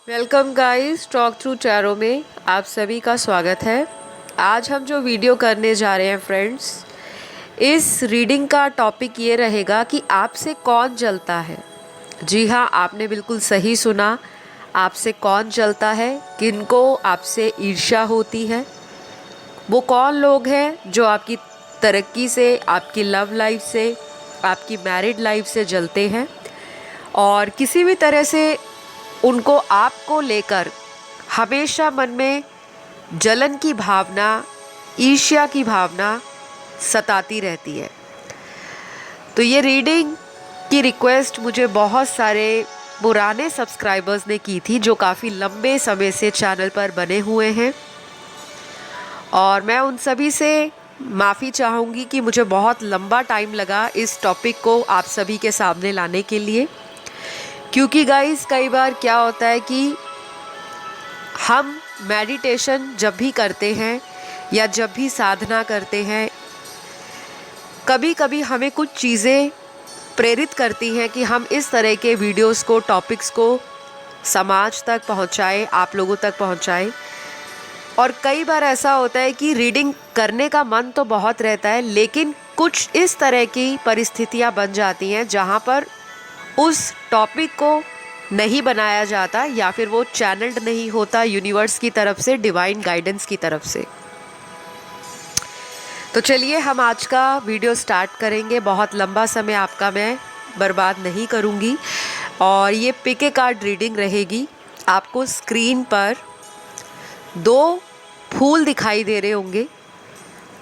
Welcome guys, talk through tarot में आप सभी का स्वागत है। आज हम जो वीडियो करने जा रहे हैं फ्रेंड्स, इस रीडिंग का टॉपिक ये रहेगा कि आपसे कौन जलता है। जी हाँ, आपने बिल्कुल सही सुना। आपसे कौन जलता है, किनको आपसे ईर्ष्या होती है, वो कौन लोग हैं जो आपकी तरक्की से, आपकी लव लाइफ से, आपकी मैरिड लाइफ से जलते हैं और किसी भी तरह से उनको आपको लेकर हमेशा मन में जलन की भावना, ईर्ष्या की भावना सताती रहती है। तो ये रीडिंग की रिक्वेस्ट मुझे बहुत सारे पुराने सब्सक्राइबर्स ने की थी जो काफ़ी लंबे समय से चैनल पर बने हुए हैं और मैं उन सभी से माफ़ी चाहूँगी कि मुझे बहुत लंबा टाइम लगा इस टॉपिक को आप सभी के सामने लाने के लिए। क्योंकि गाइस, कई बार क्या होता है कि हम मेडिटेशन जब भी करते हैं या जब भी साधना करते हैं, कभी कभी हमें कुछ चीज़ें प्रेरित करती हैं कि हम इस तरह के वीडियोस को, टॉपिक्स को समाज तक पहुंचाएं, आप लोगों तक पहुंचाएं। और कई बार ऐसा होता है कि रीडिंग करने का मन तो बहुत रहता है, लेकिन कुछ इस तरह की परिस्थितियां बन जाती हैं जहां पर उस टॉपिक को नहीं बनाया जाता या फिर वो चैनल्ड नहीं होता यूनिवर्स की तरफ से, डिवाइन गाइडेंस की तरफ से। तो चलिए हम आज का वीडियो स्टार्ट करेंगे। बहुत लंबा समय आपका मैं बर्बाद नहीं करूँगी और ये पिक ए कार्ड रीडिंग रहेगी। आपको स्क्रीन पर 2 फूल दिखाई दे रहे होंगे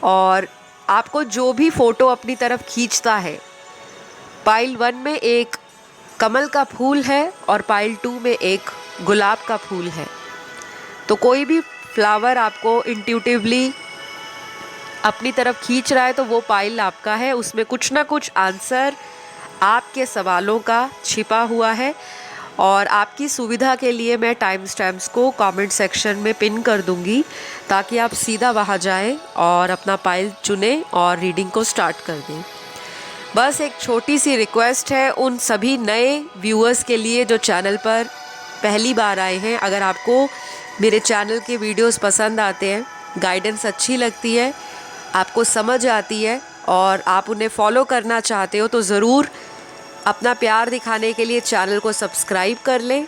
और आपको जो भी फ़ोटो अपनी तरफ खींचता है, पाइल 1 में एक कमल का फूल है और पाइल 2 में एक गुलाब का फूल है। तो कोई भी फ्लावर आपको इंट्यूटिवली अपनी तरफ खींच रहा है तो वो पाइल आपका है। उसमें कुछ ना कुछ आंसर आपके सवालों का छिपा हुआ है और आपकी सुविधा के लिए मैं टाइम स्टैम्प्स को कमेंट सेक्शन में पिन कर दूंगी ताकि आप सीधा वहाँ जाएं और अपना पाइल चुनें और रीडिंग को स्टार्ट कर दें। बस एक छोटी सी रिक्वेस्ट है उन सभी नए व्यूअर्स के लिए जो चैनल पर पहली बार आए हैं। अगर आपको मेरे चैनल के वीडियोस पसंद आते हैं, गाइडेंस अच्छी लगती है, आपको समझ आती है और आप उन्हें फॉलो करना चाहते हो, तो ज़रूर अपना प्यार दिखाने के लिए चैनल को सब्सक्राइब कर लें,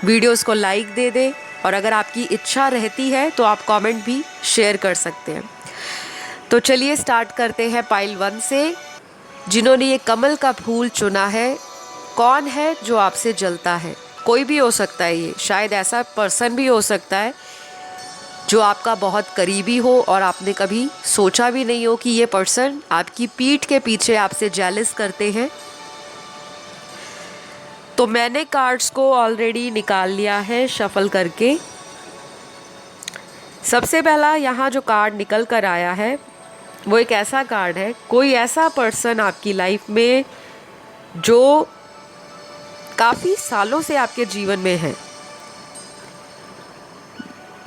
वीडियोस को लाइक दे दें और अगर आपकी इच्छा रहती है तो आप कमेंट भी शेयर कर सकते हैं। तो चलिए स्टार्ट करते हैं पाइल 1 से। जिन्होंने ये कमल का फूल चुना है, कौन है जो आपसे जलता है? कोई भी हो सकता है, ये शायद ऐसा पर्सन भी हो सकता है जो आपका बहुत करीबी हो और आपने कभी सोचा भी नहीं हो कि ये पर्सन आपकी पीठ के पीछे आपसे जेलस करते हैं। तो मैंने कार्ड्स को ऑलरेडी निकाल लिया है शफल करके। सबसे पहला यहाँ जो कार्ड निकल कर आया है वो एक ऐसा कार्ड है, कोई ऐसा पर्सन आपकी लाइफ में जो काफ़ी सालों से आपके जीवन में है।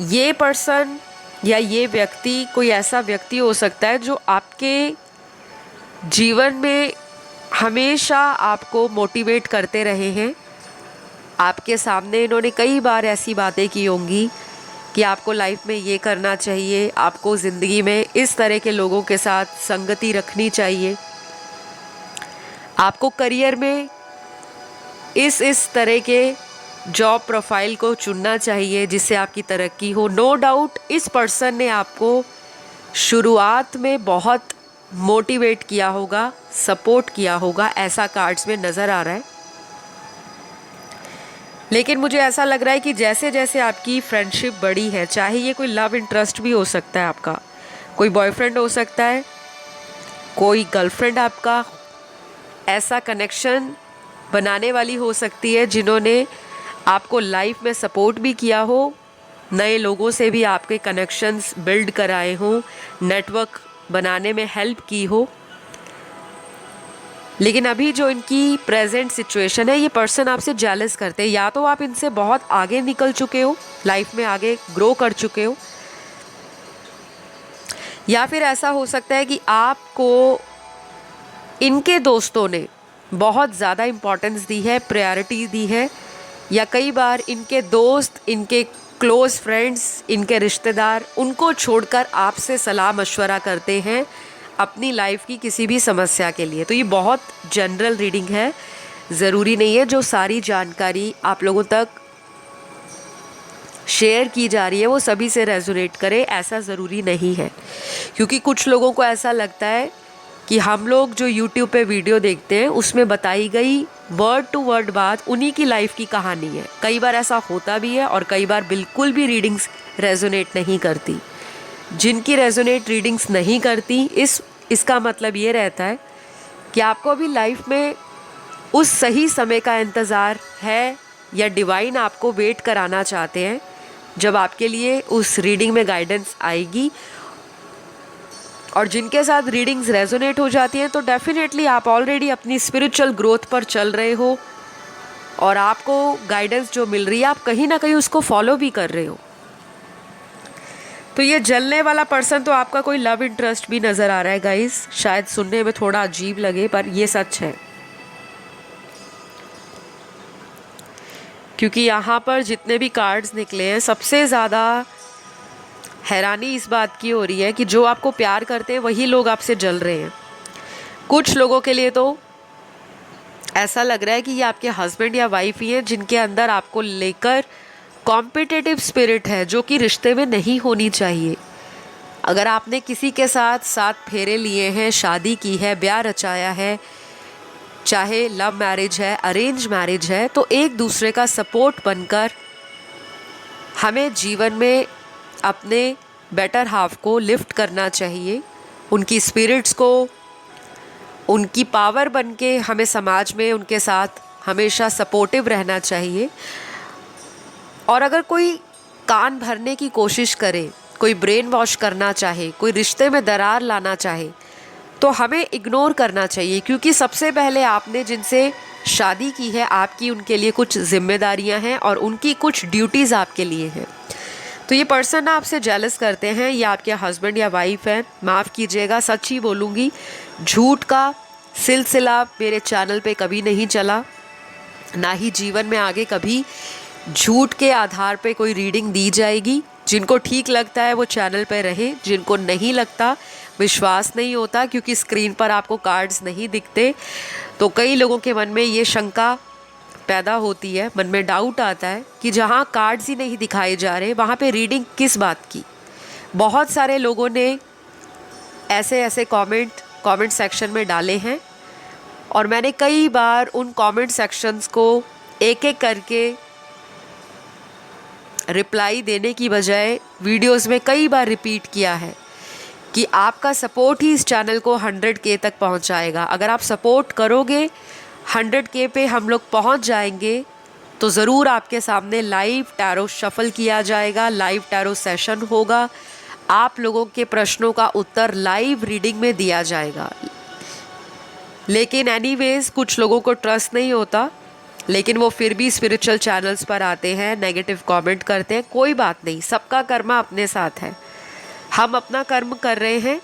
ये पर्सन या ये व्यक्ति कोई ऐसा व्यक्ति हो सकता है जो आपके जीवन में हमेशा आपको मोटिवेट करते रहे हैं। आपके सामने इन्होंने कई बार ऐसी बातें की होंगी कि आपको लाइफ में ये करना चाहिए, आपको ज़िंदगी में इस तरह के लोगों के साथ संगति रखनी चाहिए, आपको करियर में इस तरह के जॉब प्रोफाइल को चुनना चाहिए जिससे आपकी तरक्की हो। नो डाउट इस पर्सन ने आपको शुरुआत में बहुत मोटिवेट किया होगा, सपोर्ट किया होगा, ऐसा कार्ड्स में नज़र आ रहा है। लेकिन मुझे ऐसा लग रहा है कि जैसे जैसे आपकी फ्रेंडशिप बढ़ी है, चाहे ये कोई लव इंटरेस्ट भी हो सकता है, आपका कोई बॉयफ्रेंड हो सकता है, कोई गर्लफ्रेंड आपका, ऐसा कनेक्शन बनाने वाली हो सकती है जिन्होंने आपको लाइफ में सपोर्ट भी किया हो, नए लोगों से भी आपके कनेक्शंस बिल्ड कराए हों, नेटवर्क बनाने में हेल्प की हो। लेकिन अभी जो इनकी प्रेजेंट सिचुएशन है, ये पर्सन आपसे जेलस करते हैं। या तो आप इनसे बहुत आगे निकल चुके हो, लाइफ में आगे ग्रो कर चुके हो, या फिर ऐसा हो सकता है कि आपको इनके दोस्तों ने बहुत ज़्यादा इम्पोर्टेंस दी है, प्रायोरिटी दी है, या कई बार इनके दोस्त, इनके क्लोज़ फ्रेंड्स, इनके रिश्तेदार उनको छोड़कर आपसे सलाह मशवरा करते हैं अपनी लाइफ की किसी भी समस्या के लिए। तो ये बहुत जनरल रीडिंग है, ज़रूरी नहीं है जो सारी जानकारी आप लोगों तक शेयर की जा रही है वो सभी से रेजोनेट करे, ऐसा ज़रूरी नहीं है। क्योंकि कुछ लोगों को ऐसा लगता है कि हम लोग जो YouTube पे वीडियो देखते हैं उसमें बताई गई वर्ड टू वर्ड बात उन्हीं की लाइफ की कहानी है। कई बार ऐसा होता भी है और कई बार बिल्कुल भी रीडिंग्स रेजोनेट नहीं करती। जिनकी रेजोनेट रीडिंग्स नहीं करती इसका मतलब ये रहता है कि आपको अभी लाइफ में उस सही समय का इंतज़ार है या डिवाइन आपको वेट कराना चाहते हैं जब आपके लिए उस रीडिंग में गाइडेंस आएगी। और जिनके साथ रीडिंग्स रेजोनेट हो जाती हैं तो डेफिनेटली आप ऑलरेडी अपनी स्पिरिचुअल ग्रोथ पर चल रहे हो और आपको गाइडेंस जो मिल रही है आप कहीं ना कहीं उसको फॉलो भी कर रहे हो। तो ये जलने वाला पर्सन तो आपका कोई लव इंटरेस्ट भी नज़र आ रहा है गाइस। शायद सुनने में थोड़ा अजीब लगे पर ये सच है, क्योंकि यहाँ पर जितने भी कार्ड्स निकले हैं सबसे ज़्यादा हैरानी इस बात की हो रही है कि जो आपको प्यार करते हैं वही लोग आपसे जल रहे हैं। कुछ लोगों के लिए तो ऐसा लग रहा है कि ये आपके हस्बैंड या वाइफ ही हैं जिनके अंदर आपको लेकर कॉम्पिटिटिव स्पिरिट है जो कि रिश्ते में नहीं होनी चाहिए। अगर आपने किसी के साथ 7 फेरे लिए हैं, शादी की है, ब्याह रचाया है, चाहे लव मैरिज है, अरेंज मैरिज है, तो एक दूसरे का सपोर्ट बनकर हमें जीवन में अपने बेटर हाफ को लिफ्ट करना चाहिए। उनकी स्पिरिट्स को उनकी पावर बनके हमें समाज में उनके साथ हमेशा सपोर्टिव रहना चाहिए। और अगर कोई कान भरने की कोशिश करे, कोई ब्रेन वॉश करना चाहे, कोई रिश्ते में दरार लाना चाहे तो हमें इग्नोर करना चाहिए, क्योंकि सबसे पहले आपने जिनसे शादी की है आपकी उनके लिए कुछ जिम्मेदारियां हैं और उनकी कुछ ड्यूटीज़ आपके लिए हैं। तो ये पर्सन आपसे जेलस करते हैं, ये आपके हस्बैंड या वाइफ है। माफ़ कीजिएगा, सच ही बोलूँगी, झूठ का सिलसिला मेरे चैनल पे कभी नहीं चला, ना ही जीवन में आगे कभी झूठ के आधार पे कोई रीडिंग दी जाएगी। जिनको ठीक लगता है वो चैनल पे रहे, जिनको नहीं लगता, विश्वास नहीं होता क्योंकि स्क्रीन पर आपको कार्ड्स नहीं दिखते, तो कई लोगों के मन में ये शंका पैदा होती है, मन में डाउट आता है कि जहाँ कार्ड्स ही नहीं दिखाए जा रहे वहाँ पे रीडिंग किस बात की। बहुत सारे लोगों ने ऐसे ऐसे कमेंट सेक्शन में डाले हैं और मैंने कई बार उन कमेंट सेक्शंस को एक एक करके रिप्लाई देने की बजाय वीडियोस में कई बार रिपीट किया है कि आपका सपोर्ट ही इस चैनल को 100K तक पहुंचाएगा। अगर आप सपोर्ट करोगे 100K पे हम लोग पहुंच जाएंगे तो ज़रूर आपके सामने लाइव टैरो शफल किया जाएगा, लाइव टैरो सेशन होगा, आप लोगों के प्रश्नों का उत्तर लाइव रीडिंग में दिया जाएगा। लेकिन एनीवेज कुछ लोगों को ट्रस्ट नहीं होता, लेकिन वो फिर भी स्पिरिचुअल चैनल्स पर आते हैं, नेगेटिव कमेंट करते हैं। कोई बात नहीं, सबका कर्मा अपने साथ है, हम अपना कर्म कर रहे हैं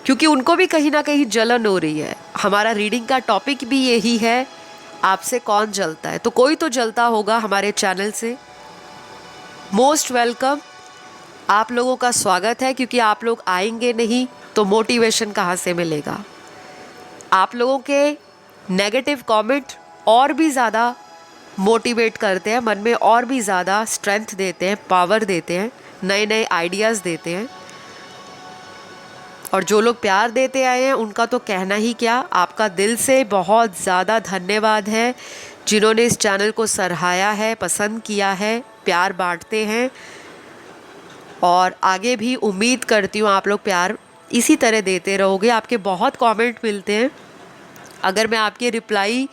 क्योंकि उनको भी कहीं ना कहीं जलन हो रही है। हमारा रीडिंग का टॉपिक भी यही है, आपसे कौन जलता है, तो कोई तो जलता होगा हमारे चैनल से। मोस्ट वेलकम, आप लोगों का स्वागत है, क्योंकि आप लोग आएंगे नहीं तो मोटिवेशन कहाँ से मिलेगा। आप लोगों के नेगेटिव कमेंट और भी ज़्यादा मोटिवेट करते हैं, मन में और भी ज़्यादा स्ट्रेंथ देते हैं, पावर देते हैं, नए नए आइडियाज़ देते हैं। और जो लोग प्यार देते आए हैं उनका तो कहना ही क्या, आपका दिल से बहुत ज़्यादा धन्यवाद है जिन्होंने इस चैनल को सराहाया है, पसंद किया है, प्यार बांटते हैं। और आगे भी उम्मीद करती हूँ आप लोग प्यार इसी तरह देते रहोगे। आपके बहुत कमेंट मिलते हैं, अगर मैं आपके रिप्लाई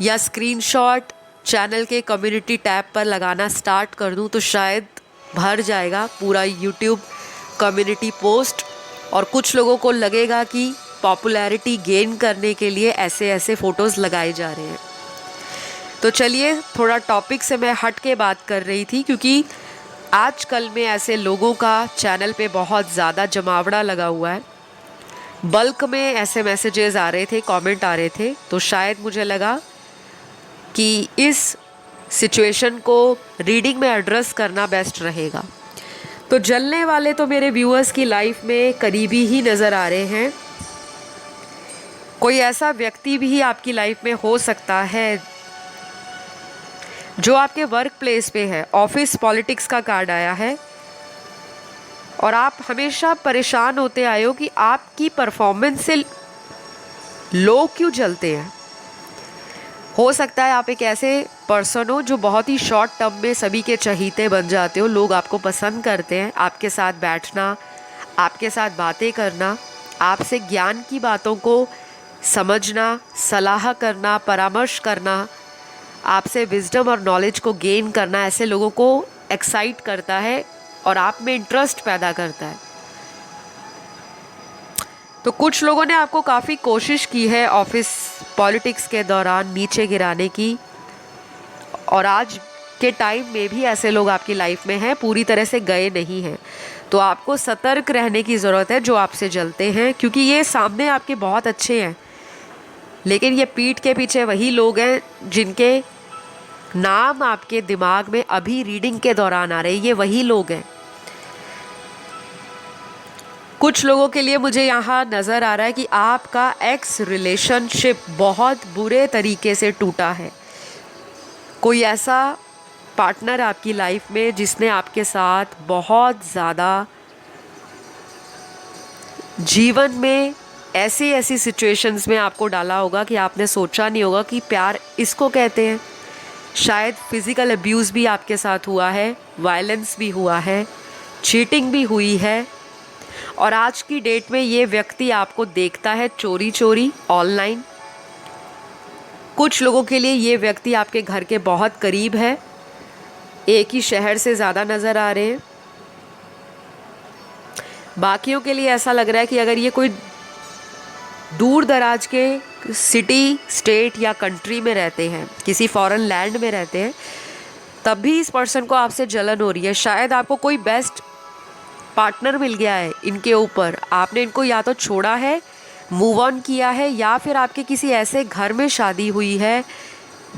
या स्क्रीनशॉट चैनल के कम्युनिटी टैब पर लगाना स्टार्ट कर दूं तो शायद भर जाएगा पूरा यूट्यूब कम्युनिटी पोस्ट, और कुछ लोगों को लगेगा कि पॉपुलैरिटी गेन करने के लिए ऐसे ऐसे फ़ोटोज़ लगाए जा रहे हैं। तो चलिए, थोड़ा टॉपिक से मैं हट के बात कर रही थी क्योंकि आजकल में ऐसे लोगों का चैनल पे बहुत ज़्यादा जमावड़ा लगा हुआ है। बल्क में ऐसे मैसेजेस आ रहे थे, कमेंट आ रहे थे, तो शायद मुझे लगा कि इस सिचुएशन को रीडिंग में एड्रेस करना बेस्ट रहेगा। तो जलने वाले तो मेरे व्यूअर्स की लाइफ में करीबी ही नज़र आ रहे हैं। कोई ऐसा व्यक्ति भी आपकी लाइफ में हो सकता है जो आपके वर्क प्लेस पे है। ऑफिस पॉलिटिक्स का कार्ड आया है और आप हमेशा परेशान होते आए हो कि आपकी परफॉर्मेंस से लोग क्यों जलते हैं। हो सकता है आप एक ऐसे पर्सन हो जो बहुत ही शॉर्ट टर्म में सभी के चहीते बन जाते हो। लोग आपको पसंद करते हैं, आपके साथ बैठना, आपके साथ बातें करना, आपसे ज्ञान की बातों को समझना, सलाह करना, परामर्श करना, आपसे विजडम और नॉलेज को गेन करना ऐसे लोगों को एक्साइट करता है और आप में इंटरेस्ट पैदा करता है। तो कुछ लोगों ने आपको काफ़ी कोशिश की है ऑफिस पॉलिटिक्स के दौरान नीचे गिराने की, और आज के टाइम में भी ऐसे लोग आपकी लाइफ में हैं, पूरी तरह से गए नहीं हैं। तो आपको सतर्क रहने की ज़रूरत है जो आपसे जलते हैं, क्योंकि ये सामने आपके बहुत अच्छे हैं, लेकिन ये पीठ के पीछे वही लोग हैं जिनके नाम आपके दिमाग में अभी रीडिंग के दौरान आ रहे हैं। ये वही लोग हैं। कुछ लोगों के लिए मुझे यहाँ नज़र आ रहा है कि आपका एक्स रिलेशनशिप बहुत बुरे तरीके से टूटा है। कोई ऐसा पार्टनर आपकी लाइफ में जिसने आपके साथ बहुत ज़्यादा जीवन में ऐसी ऐसी सिचुएशंस में आपको डाला होगा कि आपने सोचा नहीं होगा कि प्यार इसको कहते हैं। शायद फिज़िकल अब्यूज़ भी आपके साथ हुआ है, वायलेंस भी हुआ है, चीटिंग भी हुई है, और आज की डेट में ये व्यक्ति आपको देखता है चोरी चोरी ऑनलाइन। कुछ लोगों के लिए ये व्यक्ति आपके घर के बहुत करीब है, एक ही शहर से ज़्यादा नज़र आ रहे हैं। बाकियों के लिए ऐसा लग रहा है कि अगर ये कोई दूर दराज के सिटी, स्टेट या कंट्री में रहते हैं, किसी फॉरेन लैंड में रहते हैं, तब भी इस पर्सन को आपसे जलन हो रही है। शायद आपको कोई बेस्ट पार्टनर मिल गया है इनके ऊपर, आपने इनको या तो छोड़ा है, मूव ऑन किया है, या फिर आपके किसी ऐसे घर में शादी हुई है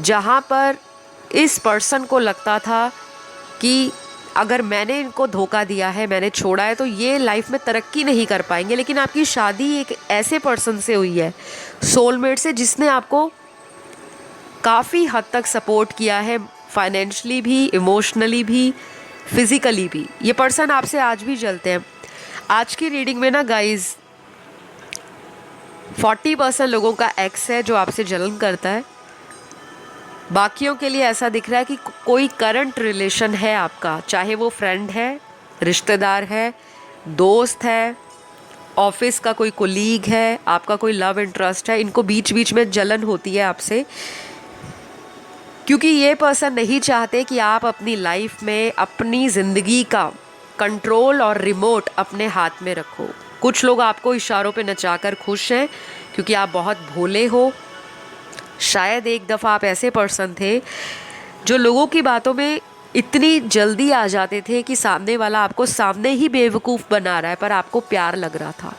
जहाँ पर इस पर्सन को लगता था कि अगर मैंने इनको धोखा दिया है, मैंने छोड़ा है, तो ये लाइफ में तरक्की नहीं कर पाएंगे। लेकिन आपकी शादी एक ऐसे पर्सन से हुई है, सोलमेट से, जिसने आपको काफ़ी हद तक सपोर्ट किया है, फाइनेंशियली भी, इमोशनली भी, फिज़िकली भी। ये पर्सन आपसे आज भी जलते हैं। आज की रीडिंग में ना गाइज़ 40% लोगों का एक्स है जो आपसे जलन करता है। बाकियों के लिए ऐसा दिख रहा है कि कोई करंट रिलेशन है आपका, चाहे वो फ्रेंड है, रिश्तेदार है, दोस्त है, ऑफिस का कोई कोलीग है, आपका कोई लव इंटरेस्ट है। इनको बीच बीच में जलन होती है आपसे, क्योंकि ये पर्सन नहीं चाहते कि आप अपनी लाइफ में अपनी ज़िंदगी का कंट्रोल और रिमोट अपने हाथ में रखो। कुछ लोग आपको इशारों पे नचाकर खुश हैं क्योंकि आप बहुत भोले हो। शायद एक दफ़ा आप ऐसे पर्सन थे जो लोगों की बातों में इतनी जल्दी आ जाते थे कि सामने वाला आपको सामने ही बेवकूफ़ बना रहा है, पर आपको प्यार लग रहा था।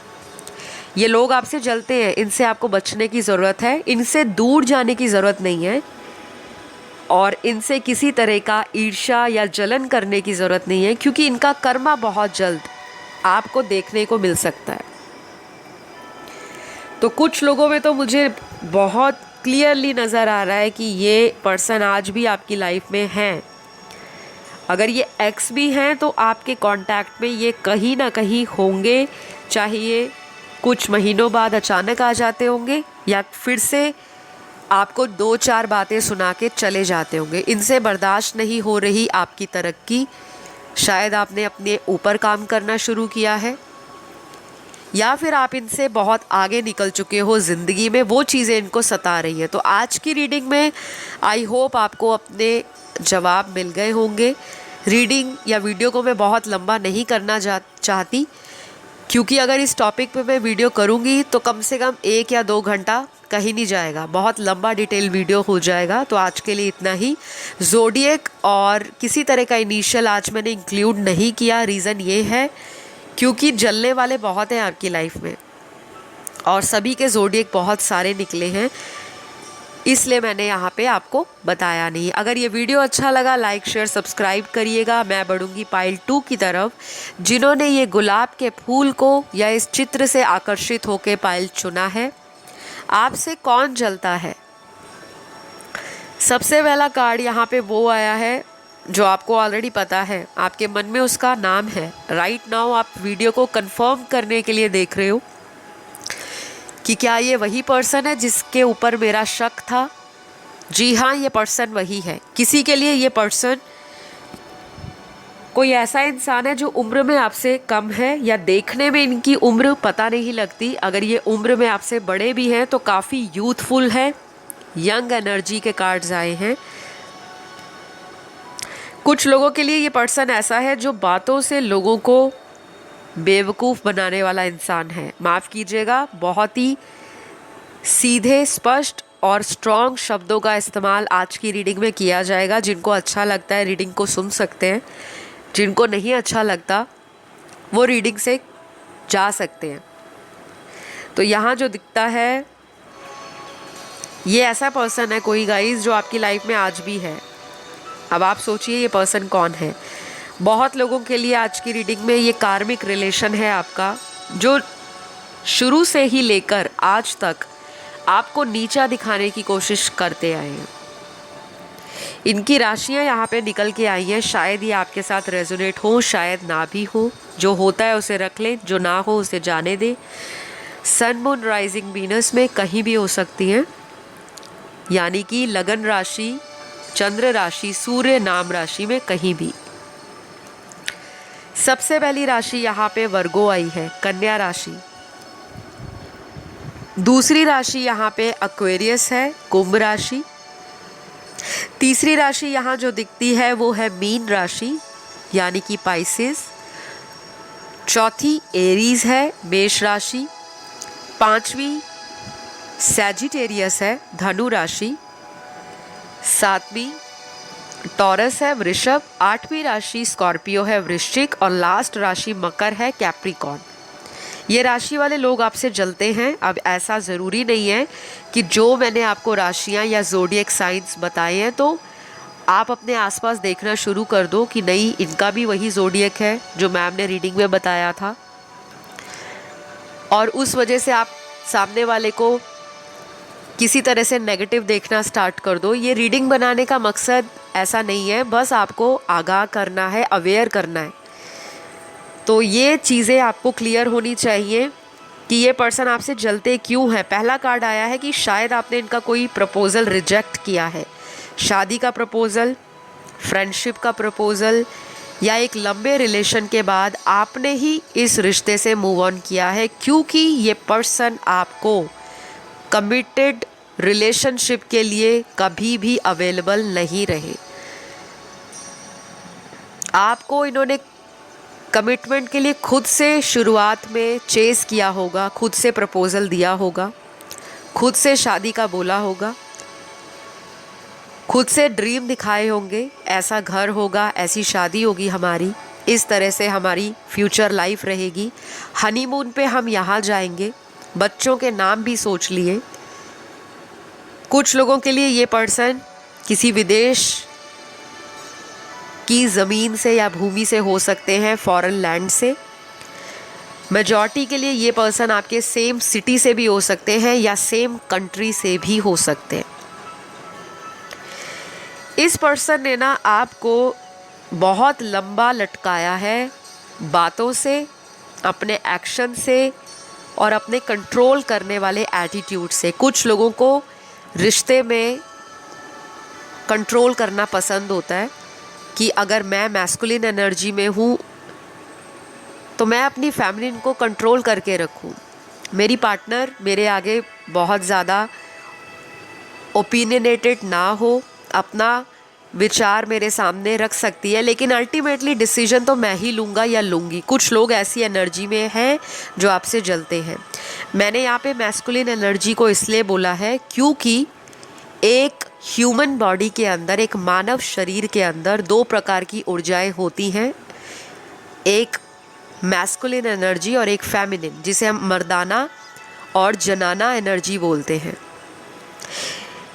ये लोग आपसे जलते हैं, इनसे आपको बचने की ज़रूरत है, इनसे दूर जाने की ज़रूरत नहीं है, और इनसे किसी तरह का ईर्ष्या या जलन करने की ज़रूरत नहीं है, क्योंकि इनका कर्मा बहुत जल्द आपको देखने को मिल सकता है। तो कुछ लोगों में तो मुझे बहुत क्लियरली नज़र आ रहा है कि ये पर्सन आज भी आपकी लाइफ में हैं। अगर ये एक्स भी हैं तो आपके कांटेक्ट में ये कहीं ना कहीं होंगे, चाहे ये कुछ महीनों बाद अचानक आ जाते होंगे या फिर से आपको 2-4 बातें सुना के चले जाते होंगे। इनसे बर्दाश्त नहीं हो रही आपकी तरक्की। शायद आपने अपने ऊपर काम करना शुरू किया है, या फिर आप इनसे बहुत आगे निकल चुके हो ज़िंदगी में, वो चीज़ें इनको सता रही है। तो आज की रीडिंग में आई होप आपको अपने जवाब मिल गए होंगे। रीडिंग या वीडियो को मैं बहुत लंबा नहीं करना चाहती, क्योंकि अगर इस टॉपिक पे मैं वीडियो करूँगी तो कम से कम 1 या 2 घंटा कहीं नहीं जाएगा, बहुत लंबा डिटेल वीडियो हो जाएगा। तो आज के लिए इतना ही। ज़ोडिएक और किसी तरह का इनिशियल आज मैंने इंक्लूड नहीं किया। रीज़न ये है क्योंकि जलने वाले बहुत हैं आपकी लाइफ में, और सभी के ज़ोडिएक बहुत सारे निकले हैं। इसलिए मैंने यहाँ पे आपको बताया नहीं। अगर ये वीडियो अच्छा लगा लाइक शेयर सब्सक्राइब करिएगा। मैं बढ़ूँगी पाइल 2 की तरफ। जिन्होंने ये गुलाब के फूल को या इस चित्र से आकर्षित होकर पाइल चुना है, आपसे कौन जलता है? सबसे पहला कार्ड यहाँ पे वो आया है जो आपको ऑलरेडी पता है, आपके मन में उसका नाम है। राइट नाउ आप वीडियो को कंफर्म करने के लिए देख रहे हो कि क्या ये वही पर्सन है जिसके ऊपर मेरा शक था। जी हाँ, ये पर्सन वही है। किसी के लिए ये पर्सन कोई ऐसा इंसान है जो उम्र में आपसे कम है या देखने में इनकी उम्र पता नहीं लगती। अगर ये उम्र में आपसे बड़े भी हैं तो काफ़ी यूथफुल है, यंग एनर्जी के कार्ड्स आए हैं। कुछ लोगों के लिए ये पर्सन ऐसा है जो बातों से लोगों को बेवकूफ़ बनाने वाला इंसान है। माफ़ कीजिएगा, बहुत ही सीधे स्पष्ट और स्ट्रॉन्ग शब्दों का इस्तेमाल आज की रीडिंग में किया जाएगा। जिनको अच्छा लगता है रीडिंग को सुन सकते हैं, जिनको नहीं अच्छा लगता वो रीडिंग से जा सकते हैं। तो यहाँ जो दिखता है ये ऐसा पर्सन है कोई गाइस जो आपकी लाइफ में आज भी है। अब आप सोचिए ये पर्सन कौन है। बहुत लोगों के लिए आज की रीडिंग में ये कार्मिक रिलेशन है आपका, जो शुरू से ही लेकर आज तक आपको नीचा दिखाने की कोशिश करते आए हैं। इनकी राशियां यहाँ पे निकल के आई हैं। शायद ये आपके साथ रेजोनेट हो, शायद ना भी हो। जो होता है उसे रख लें, जो ना हो उसे जाने दें। सन मून राइजिंग वीनस में कहीं भी हो सकती हैं, यानी कि लगन राशि, चंद्र राशि, सूर्य नाम राशि में कहीं भी। सबसे पहली राशि यहाँ पे वर्गो आई है, कन्या राशि। दूसरी राशि यहाँ पे एक्वेरियस है, कुंभ राशि। तीसरी राशि यहाँ जो दिखती है वो है मीन राशि, यानी कि पाइसेस। चौथी एरीज है, मेष राशि। पांचवी सैजिटेरियस है, धनु राशि। सातवीं टॉरस है, वृषभ। आठवीं राशि स्कॉर्पियो है, वृश्चिक। और लास्ट राशि मकर है, कैप्रिकॉर्न। ये राशि वाले लोग आपसे जलते हैं। अब ऐसा ज़रूरी नहीं है कि जो मैंने आपको राशियां या ज़ोडिएक साइंस बताए हैं तो आप अपने आसपास देखना शुरू कर दो कि नहीं इनका भी वही ज़ोडिएक है जो मैम ने रीडिंग में बताया था, और उस वजह से आप सामने वाले को किसी तरह से नेगेटिव देखना स्टार्ट कर दो। ये रीडिंग बनाने का मकसद ऐसा नहीं है, बस आपको आगाह करना है, अवेयर करना है। तो ये चीज़ें आपको क्लियर होनी चाहिए कि ये पर्सन आपसे जलते क्यों हैं। पहला कार्ड आया है कि शायद आपने इनका कोई प्रपोज़ल रिजेक्ट किया है, शादी का प्रपोज़ल, फ्रेंडशिप का प्रपोज़ल, या एक लंबे रिलेशन के बाद आपने ही इस रिश्ते से मूव ऑन किया है, क्योंकि ये पर्सन आपको कमिटेड रिलेशनशिप के लिए कभी भी अवेलेबल नहीं रहे। आपको इन्होंने कमिटमेंट के लिए खुद से शुरुआत में चेस किया होगा, खुद से प्रपोज़ल दिया होगा, खुद से शादी का बोला होगा, खुद से ड्रीम दिखाए होंगे, ऐसा घर होगा, ऐसी शादी होगी हमारी, इस तरह से हमारी फ्यूचर लाइफ रहेगी, हनीमून पे हम यहाँ जाएंगे, बच्चों के नाम भी सोच लिए। कुछ लोगों के लिए ये पर्सन किसी विदेश की ज़मीन से या भूमि से हो सकते हैं, फॉरेन लैंड से। मेजॉरिटी के लिए ये पर्सन आपके सेम सिटी से भी हो सकते हैं या सेम कंट्री से भी हो सकते हैं। इस पर्सन ने ना आपको बहुत लंबा लटकाया है बातों से, अपने एक्शन से और अपने कंट्रोल करने वाले एटीट्यूड से। कुछ लोगों को रिश्ते में कंट्रोल करना पसंद होता है कि अगर मैं मैस्कुलिन एनर्जी में हूँ तो मैं अपनी फैमिली को कंट्रोल करके रखूँ, मेरी पार्टनर मेरे आगे बहुत ज़्यादा ओपिनियनेटेड ना हो, अपना विचार मेरे सामने रख सकती है, लेकिन अल्टीमेटली डिसीजन तो मैं ही लूँगा या लूँगी। कुछ लोग ऐसी एनर्जी में हैं जो आपसे जलते हैं। मैंने यहाँ पे मैस्कुलिन एनर्जी को इसलिए बोला है क्योंकि एक ह्यूमन बॉडी के अंदर, एक मानव शरीर के अंदर दो प्रकार की ऊर्जाएं होती हैं, एक मैस्कुलिन एनर्जी और एक फेमिनिन, जिसे हम मर्दाना और जनाना एनर्जी बोलते हैं।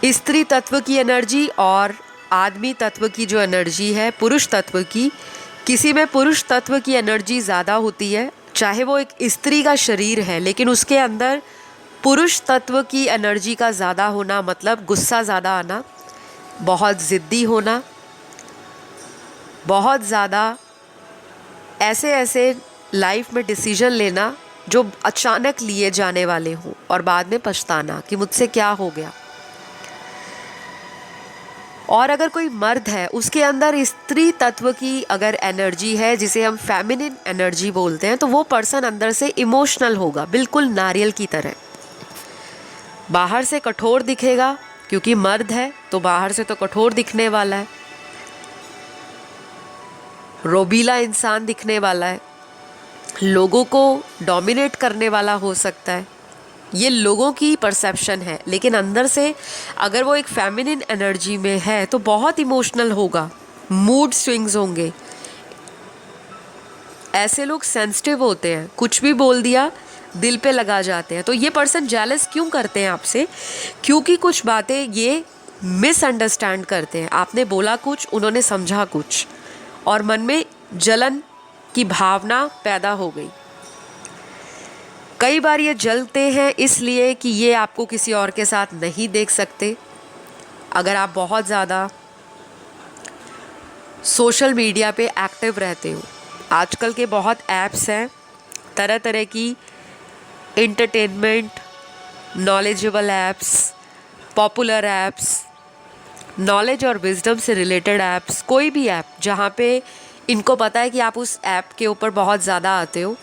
स्त्री तत्व की एनर्जी और आदमी तत्व की जो एनर्जी है, पुरुष तत्व की, किसी में पुरुष तत्व की एनर्जी ज़्यादा होती है, चाहे वो एक स्त्री का शरीर है लेकिन उसके अंदर पुरुष तत्व की एनर्जी का ज़्यादा होना, मतलब गुस्सा ज़्यादा आना, बहुत ज़िद्दी होना, बहुत ज़्यादा ऐसे ऐसे लाइफ में डिसीजन लेना जो अचानक लिए जाने वाले हों और बाद में पछताना कि मुझसे क्या हो गया। और अगर कोई मर्द है उसके अंदर स्त्री तत्व की अगर एनर्जी है, जिसे हम फेमिनिन एनर्जी बोलते हैं, तो वो पर्सन अंदर से इमोशनल होगा, बिल्कुल नारियल की तरह। बाहर से कठोर दिखेगा क्योंकि मर्द है तो बाहर से तो कठोर दिखने वाला है, रोबीला इंसान दिखने वाला है, लोगों को डोमिनेट करने वाला हो सकता है। ये लोगों की परसेप्शन है, लेकिन अंदर से अगर वो एक फेमिनिन एनर्जी में है तो बहुत इमोशनल होगा, मूड स्विंग्स होंगे। ऐसे लोग सेंसिटिव होते हैं, कुछ भी बोल दिया दिल पे लगा जाते हैं। तो ये पर्सन जेलस क्यों करते हैं आपसे? क्योंकि कुछ बातें ये मिसअंडरस्टैंड करते हैं। आपने बोला कुछ, उन्होंने समझा कुछ, और मन में जलन की भावना पैदा हो गई। कई बार ये जलते हैं इसलिए कि ये आपको किसी और के साथ नहीं देख सकते। अगर आप बहुत ज़्यादा सोशल मीडिया पे एक्टिव रहते हो, आजकल के बहुत ऐप्स हैं, तरह तरह की entertainment, knowledgeable apps, popular apps, knowledge और विजडम से रिलेटेड ऐप्स, कोई भी ऐप जहाँ पे इनको पता है कि आप उस ऐप के ऊपर बहुत ज़्यादा आते हो,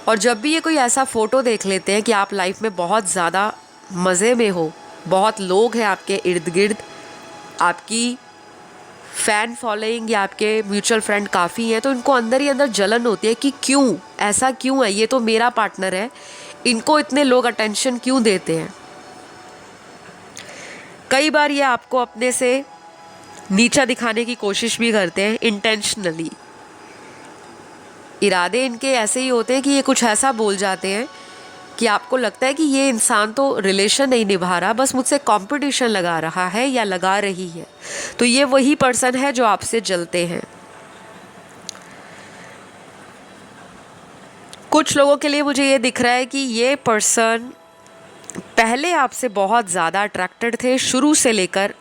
और जब भी ये कोई ऐसा फ़ोटो देख लेते हैं कि आप लाइफ में बहुत ज़्यादा मज़े में हो, बहुत लोग हैं आपके इर्द गिर्द, आपकी फ़ैन फॉलोइंग या आपके म्यूचुअल फ्रेंड काफ़ी हैं, तो इनको अंदर ही अंदर जलन होती है कि क्यों ऐसा क्यों है, ये तो मेरा पार्टनर है, इनको इतने लोग अटेंशन क्यों देते हैं। कई बार ये आपको अपने से नीचा दिखाने की कोशिश भी करते हैं इंटेंशनली। इरादे इनके ऐसे ही होते हैं कि ये कुछ ऐसा बोल जाते हैं कि आपको लगता है कि ये इंसान तो रिलेशन नहीं निभा रहा, बस मुझसे कंपटीशन लगा रहा है या लगा रही है। तो ये वही पर्सन है जो आपसे जलते हैं। कुछ लोगों के लिए मुझे ये दिख रहा है कि ये पर्सन पहले आपसे बहुत ज़्यादा अट्रैक्टेड थे, शुरू से लेकर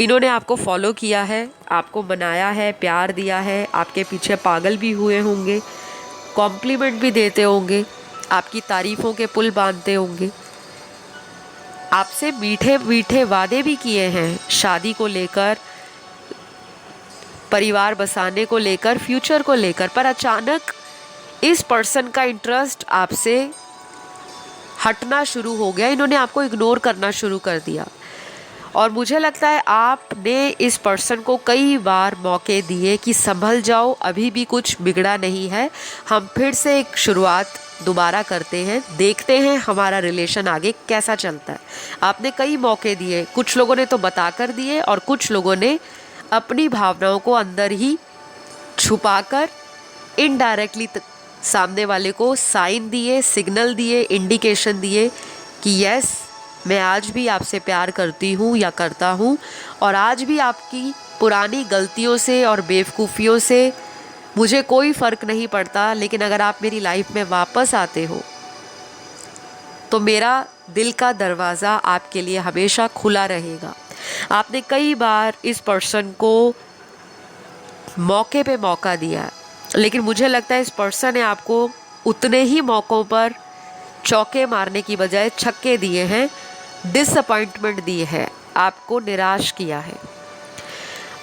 इन्होंने आपको फॉलो किया है, आपको बनाया है, प्यार दिया है, आपके पीछे पागल भी हुए होंगे, कॉम्प्लीमेंट भी देते होंगे, आपकी तारीफ़ों के पुल बांधते होंगे, आपसे मीठे मीठे वादे भी किए हैं, शादी को लेकर, परिवार बसाने को लेकर, फ्यूचर को लेकर। पर अचानक इस पर्सन का इंटरेस्ट आपसे हटना शुरू हो गया, इन्होंने आपको इग्नोर करना शुरू कर दिया। और मुझे लगता है आपने इस पर्सन को कई बार मौके दिए कि संभल जाओ, अभी भी कुछ बिगड़ा नहीं है, हम फिर से एक शुरुआत दोबारा करते हैं, देखते हैं हमारा रिलेशन आगे कैसा चलता है। आपने कई मौके दिए, कुछ लोगों ने तो बता कर दिए और कुछ लोगों ने अपनी भावनाओं को अंदर ही छुपाकर इनडायरेक्टली सामने वाले को साइन दिए, सिग्नल दिए, इंडिकेशन दिए कि यस मैं आज भी आपसे प्यार करती हूँ या करता हूँ, और आज भी आपकी पुरानी गलतियों से और बेवकूफ़ियों से मुझे कोई फ़र्क नहीं पड़ता, लेकिन अगर आप मेरी लाइफ में वापस आते हो तो मेरा दिल का दरवाज़ा आपके लिए हमेशा खुला रहेगा। आपने कई बार इस पर्सन को मौके पे मौका दिया है, लेकिन मुझे लगता है इस पर्सन ने आपको उतने ही मौक़ों पर चौके मारने की बजाय छक्के दिए हैं, डिसअपॉइंटमेंट दी है, आपको निराश किया है।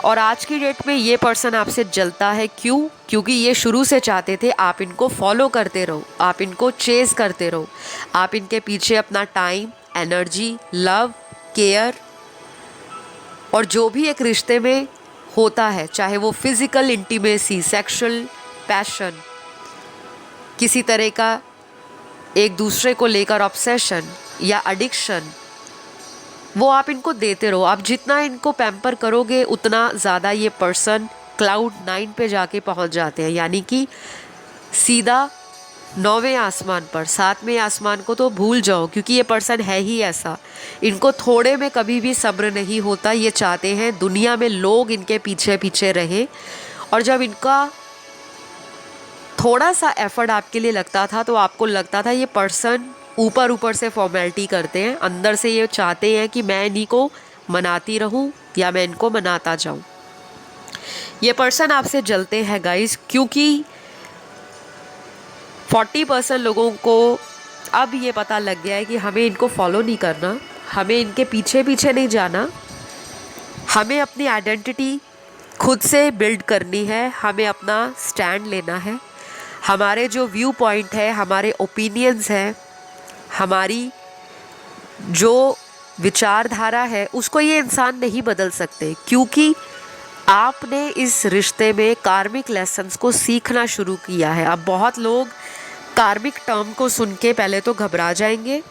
और आज की डेट में ये पर्सन आपसे जलता है। क्यों? क्योंकि ये शुरू से चाहते थे आप इनको फॉलो करते रहो, आप इनको चेज़ करते रहो, आप इनके पीछे अपना टाइम, एनर्जी, लव, केयर और जो भी एक रिश्ते में होता है, चाहे वो फिज़िकल इंटीमेसी, सेक्सुअल पैशन, किसी तरह का एक दूसरे को लेकर ऑब्सेशन या एडिक्शन, वो आप इनको देते रहो। आप जितना इनको पैम्पर करोगे उतना ज़्यादा ये पर्सन क्लाउड 9 पे जाके पहुंच जाते हैं, यानी कि सीधा 9वें आसमान पर, 7वें आसमान को तो भूल जाओ, क्योंकि ये पर्सन है ही ऐसा। इनको थोड़े में कभी भी सब्र नहीं होता। ये चाहते हैं दुनिया में लोग इनके पीछे पीछे रहें, और जब इनका थोड़ा सा एफर्ट आपके लिए लगता था तो आपको लगता था ये पर्सन ऊपर ऊपर से फॉर्मेलिटी करते हैं, अंदर से ये चाहते हैं कि मैं इन्हीं को मनाती रहूं या मैं इनको मनाता जाऊं। ये पर्सन आपसे जलते हैं गाइस, क्योंकि 40% लोगों को अब ये पता लग गया है कि हमें इनको फॉलो नहीं करना, हमें इनके पीछे पीछे नहीं जाना, हमें अपनी आइडेंटिटी खुद से बिल्ड करनी है, हमें अपना स्टैंड लेना है। हमारे जो व्यू पॉइंट है, हमारे ओपिनियंस हैं, हमारी जो विचारधारा है, उसको ये इंसान नहीं बदल सकते, क्योंकि आपने इस रिश्ते में कार्मिक लेसन्स को सीखना शुरू किया है। अब बहुत लोग कार्मिक टर्म को सुन के पहले तो घबरा जाएंगे,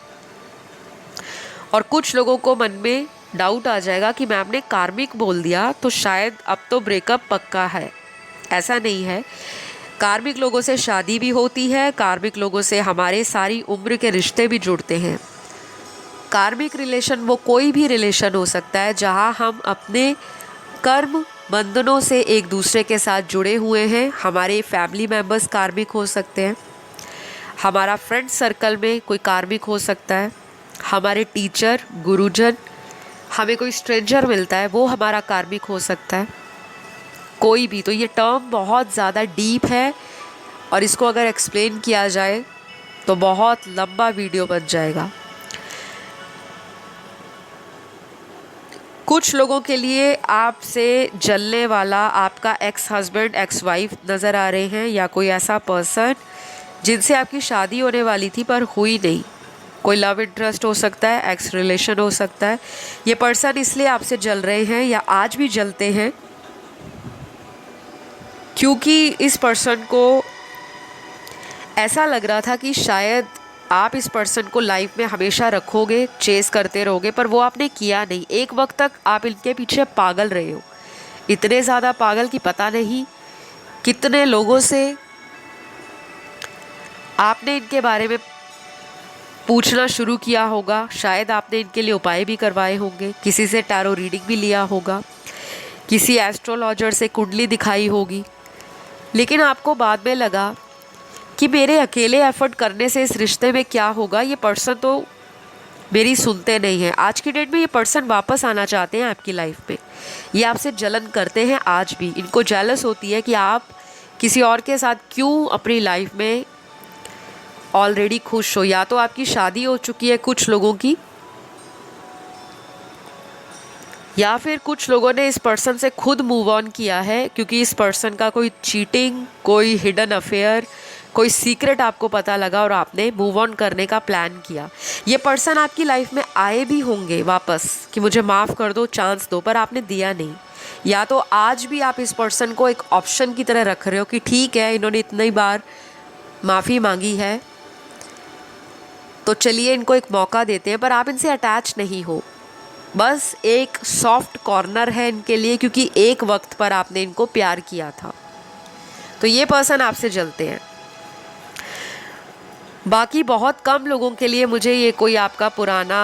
और कुछ लोगों को मन में डाउट आ जाएगा कि मैम ने कार्मिक बोल दिया तो शायद अब तो ब्रेकअप पक्का है। ऐसा नहीं है। कार्मिक लोगों से शादी भी होती है, कार्मिक लोगों से हमारे सारी उम्र के रिश्ते भी जुड़ते हैं। कार्मिक रिलेशन वो कोई भी रिलेशन हो सकता है जहां हम अपने कर्म बंधनों से एक दूसरे के साथ जुड़े हुए हैं। हमारे फैमिली मेम्बर्स कार्मिक हो सकते हैं, हमारा फ्रेंड सर्कल में कोई कार्मिक हो सकता है, हमारे टीचर, गुरुजन, हमें कोई स्ट्रेंजर मिलता है वो हमारा कार्मिक हो सकता है, कोई भी। तो ये टर्म बहुत ज़्यादा डीप है, और इसको अगर एक्सप्लेन किया जाए तो बहुत लंबा वीडियो बन जाएगा। कुछ लोगों के लिए आपसे जलने वाला आपका एक्स हस्बैंड, एक्स वाइफ नज़र आ रहे हैं, या कोई ऐसा पर्सन जिनसे आपकी शादी होने वाली थी पर हुई नहीं। कोई लव इंटरेस्ट हो सकता है, एक्स रिलेशन हो सकता है। ये पर्सन इसलिए आपसे जल रहे हैं या आज भी जलते हैं क्योंकि इस पर्सन को ऐसा लग रहा था कि शायद आप इस पर्सन को लाइफ में हमेशा रखोगे, चेस करते रहोगे, पर वो आपने किया नहीं। एक वक्त तक आप इनके पीछे पागल रहे हो, इतने ज़्यादा पागल कि पता नहीं कितने लोगों से आपने इनके बारे में पूछना शुरू किया होगा। शायद आपने इनके लिए उपाय भी करवाए होंगे, किसी से टैरो रीडिंग भी लिया होगा, किसी एस्ट्रोलॉजर से कुंडली दिखाई होगी, लेकिन आपको बाद में लगा कि मेरे अकेले एफर्ट करने से इस रिश्ते में क्या होगा, ये पर्सन तो मेरी सुनते नहीं हैं। आज की डेट में ये पर्सन वापस आना चाहते हैं आपकी लाइफ में। ये आपसे जलन करते हैं आज भी। इनको जेलस होती है कि आप किसी और के साथ क्यों अपनी लाइफ में ऑलरेडी खुश हो। या तो आपकी शादी हो चुकी है कुछ लोगों की, या फिर कुछ लोगों ने इस पर्सन से खुद मूव ऑन किया है, क्योंकि इस पर्सन का कोई चीटिंग, कोई हिडन अफेयर, कोई सीक्रेट आपको पता लगा और आपने मूव ऑन करने का प्लान किया। ये पर्सन आपकी लाइफ में आए भी होंगे वापस कि मुझे माफ़ कर दो, चांस दो, पर आपने दिया नहीं। या तो आज भी आप इस पर्सन को एक ऑप्शन की तरह रख रहे हो कि ठीक है, इन्होंने इतनी बार माफ़ी मांगी है तो चलिए इनको एक मौका देते हैं, पर आप इनसे अटैच नहीं हो। बस एक सॉफ्ट कॉर्नर है इनके लिए, क्योंकि एक वक्त पर आपने इनको प्यार किया था। तो ये पर्सन आपसे जलते हैं। बाकी बहुत कम लोगों के लिए मुझे ये कोई आपका पुराना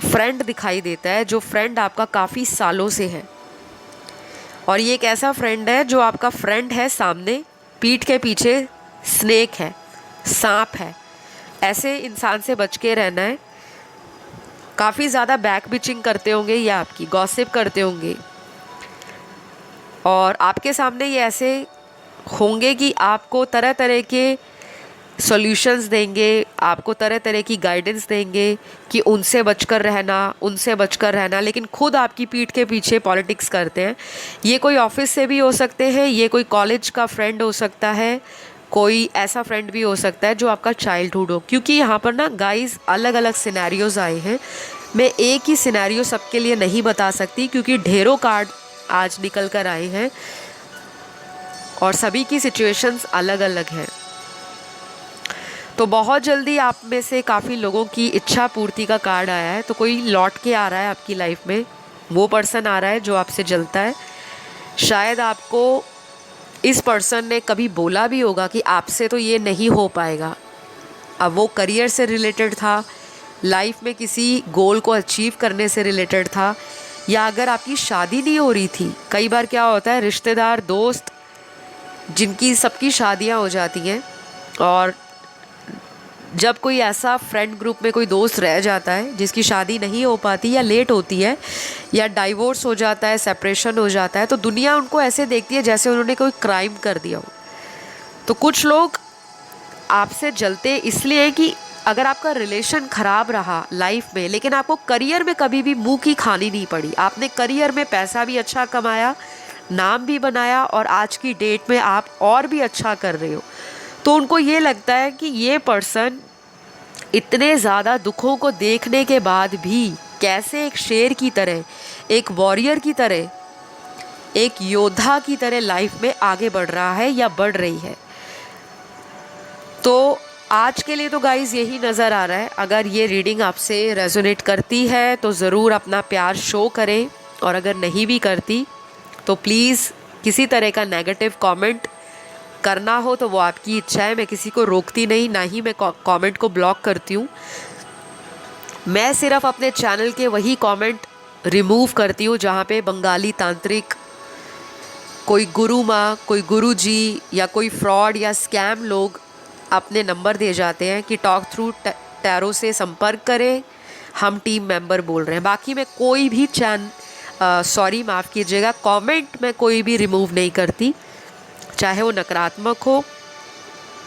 फ्रेंड दिखाई देता है, जो फ्रेंड आपका काफ़ी सालों से है। और ये एक ऐसा फ्रेंड है जो आपका फ्रेंड है, सामने पीठ के पीछे स्नेक है, सांप है। ऐसे इंसान से बच के रहना है। काफ़ी ज़्यादा बैक बिचिंग करते होंगे, ये आपकी गॉसिप करते होंगे, और आपके सामने ये ऐसे होंगे कि आपको तरह तरह के सॉल्यूशंस देंगे, आपको तरह तरह की गाइडेंस देंगे कि उनसे बचकर रहना, उनसे बचकर रहना, लेकिन खुद आपकी पीठ के पीछे पॉलिटिक्स करते हैं। ये कोई ऑफिस से भी हो सकते हैं, ये कोई कॉलेज का फ्रेंड हो सकता है, कोई ऐसा फ्रेंड भी हो सकता है जो आपका चाइल्डहुड हो। क्योंकि यहाँ पर ना गाइस अलग अलग सिनेरियोज़ आए हैं। मैं एक ही सिनेरियो सबके लिए नहीं बता सकती, क्योंकि ढेरों कार्ड आज निकल कर आए हैं और सभी की सिचुएशंस अलग अलग हैं। तो बहुत जल्दी आप में से काफ़ी लोगों की इच्छा पूर्ति का कार्ड आया है। तो कोई लौट के आ रहा है आपकी लाइफ में, वो पर्सन आ रहा है जो आपसे जलता है। शायद आपको इस पर्सन ने कभी बोला भी होगा कि आपसे तो ये नहीं हो पाएगा। अब वो करियर से रिलेटेड था, लाइफ में किसी गोल को अचीव करने से रिलेटेड था, या अगर आपकी शादी नहीं हो रही थी। कई बार क्या होता है, रिश्तेदार, दोस्त जिनकी सबकी शादियां हो जाती हैं, और जब कोई ऐसा फ्रेंड ग्रुप में कोई दोस्त रह जाता है जिसकी शादी नहीं हो पाती या लेट होती है या डाइवोर्स हो जाता है, सेपरेशन हो जाता है, तो दुनिया उनको ऐसे देखती है जैसे उन्होंने कोई क्राइम कर दिया हो। तो कुछ लोग आपसे जलते इसलिए कि अगर आपका रिलेशन ख़राब रहा लाइफ में, लेकिन आपको करियर में कभी भी मुंह की खानी नहीं पड़ी, आपने करियर में पैसा भी अच्छा कमाया, नाम भी बनाया, और आज की डेट में आप और भी अच्छा कर रहे हो, तो उनको ये लगता है कि ये पर्सन इतने ज़्यादा दुखों को देखने के बाद भी कैसे एक शेर की तरह, एक वॉरियर की तरह, एक योद्धा की तरह लाइफ में आगे बढ़ रहा है या बढ़ रही है। तो आज के लिए तो गाइज़ यही नज़र आ रहा है। अगर ये रीडिंग आपसे रेजोनेट करती है तो ज़रूर अपना प्यार शो करें, और अगर नहीं भी करती तो प्लीज़ किसी तरह का नेगेटिव कमेंट करना हो तो वो आपकी इच्छा है। मैं किसी को रोकती नहीं, ना ही मैं कमेंट को ब्लॉक करती हूँ। मैं सिर्फ अपने चैनल के वही कमेंट रिमूव करती हूँ जहाँ पे बंगाली तांत्रिक, कोई गुरु माँ, कोई गुरु जी, या कोई फ्रॉड या स्कैम लोग अपने नंबर दे जाते हैं कि टॉक थ्रू टैरो से संपर्क करें, हम टीम मेंबर बोल रहे हैं। बाकी मैं कोई भी सॉरी माफ़ कीजिएगा, कमेंट मैं कोई भी रिमूव नहीं करती, चाहे वो नकारात्मक हो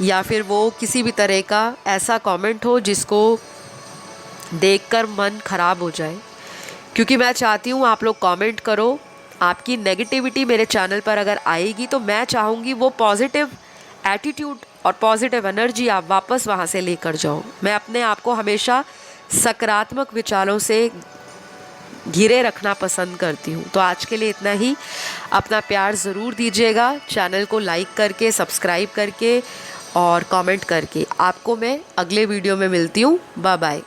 या फिर वो किसी भी तरह का ऐसा कमेंट हो जिसको देखकर मन ख़राब हो जाए। क्योंकि मैं चाहती हूँ आप लोग कमेंट करो, आपकी नेगेटिविटी मेरे चैनल पर अगर आएगी तो मैं चाहूँगी वो पॉजिटिव एटीट्यूड और पॉजिटिव एनर्जी आप वापस वहाँ से लेकर जाओ। मैं अपने आप को हमेशा सकारात्मक विचारों से घिरे रखना पसंद करती हूँ। तो आज के लिए इतना ही। अपना प्यार ज़रूर दीजिएगा, चैनल को लाइक करके, सब्सक्राइब करके और कमेंट करके। आपको मैं अगले वीडियो में मिलती हूँ। Bye bye.